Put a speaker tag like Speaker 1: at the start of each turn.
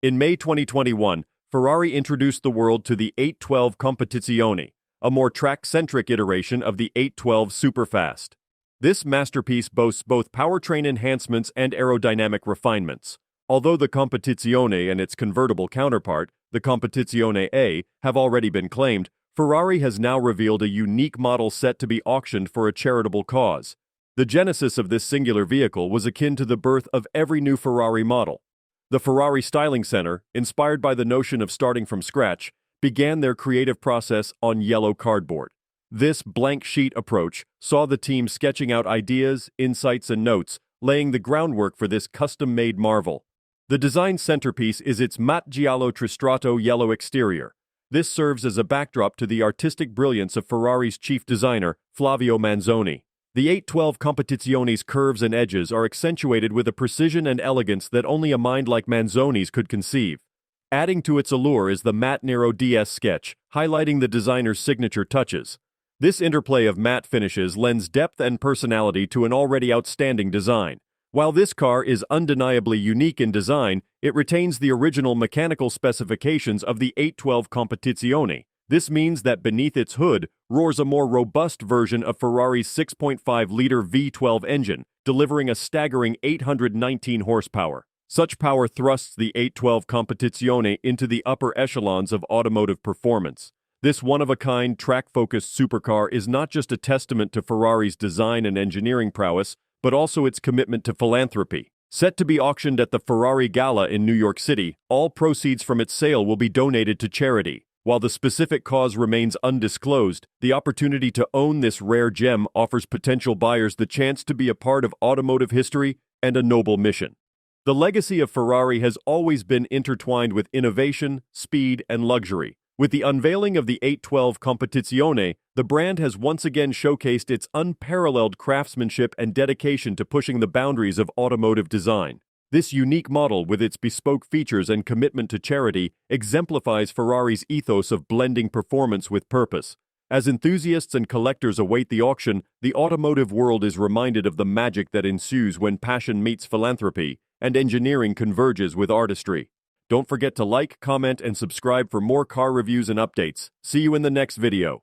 Speaker 1: In May 2021, Ferrari introduced the world to the 812 Competizione, a more track-centric iteration of the 812 Superfast. This masterpiece boasts both powertrain enhancements and aerodynamic refinements. Although the Competizione and its convertible counterpart, the Competizione A, have already been claimed, Ferrari has now revealed a unique model set to be auctioned for a charitable cause. The genesis of this singular vehicle was akin to the birth of every new Ferrari model. The Ferrari Styling Center, inspired by the notion of starting from scratch, began their creative process on yellow cardboard. This blank sheet approach saw the team sketching out ideas, insights, and notes, laying the groundwork for this custom-made marvel. The design centerpiece is its matte Giallo Tristrato yellow exterior. This serves as a backdrop to the artistic brilliance of Ferrari's chief designer, Flavio Manzoni. The 812 Competizione's curves and edges are accentuated with a precision and elegance that only a mind like Manzoni's could conceive. Adding to its allure is the matte Nero DS Sketch, highlighting the designer's signature touches. This interplay of matte finishes lends depth and personality to an already outstanding design. While this car is undeniably unique in design, it retains the original mechanical specifications of the 812 Competizione. This means that beneath its hood roars a more robust version of Ferrari's 6.5-liter V12 engine, delivering a staggering 819 horsepower. Such power thrusts the 812 Competizione into the upper echelons of automotive performance. This one-of-a-kind, track-focused supercar is not just a testament to Ferrari's design and engineering prowess, but also its commitment to philanthropy. Set to be auctioned at the Ferrari Gala in New York City, all proceeds from its sale will be donated to charity. While the specific cause remains undisclosed, the opportunity to own this rare gem offers potential buyers the chance to be a part of automotive history and a noble mission. The legacy of Ferrari has always been intertwined with innovation, speed, and luxury. With the unveiling of the 812 Competizione, the brand has once again showcased its unparalleled craftsmanship and dedication to pushing the boundaries of automotive design. This unique model, with its bespoke features and commitment to charity, exemplifies Ferrari's ethos of blending performance with purpose. As enthusiasts and collectors await the auction, the automotive world is reminded of the magic that ensues when passion meets philanthropy and engineering converges with artistry. Don't forget to like, comment, and subscribe for more car reviews and updates. See you in the next video.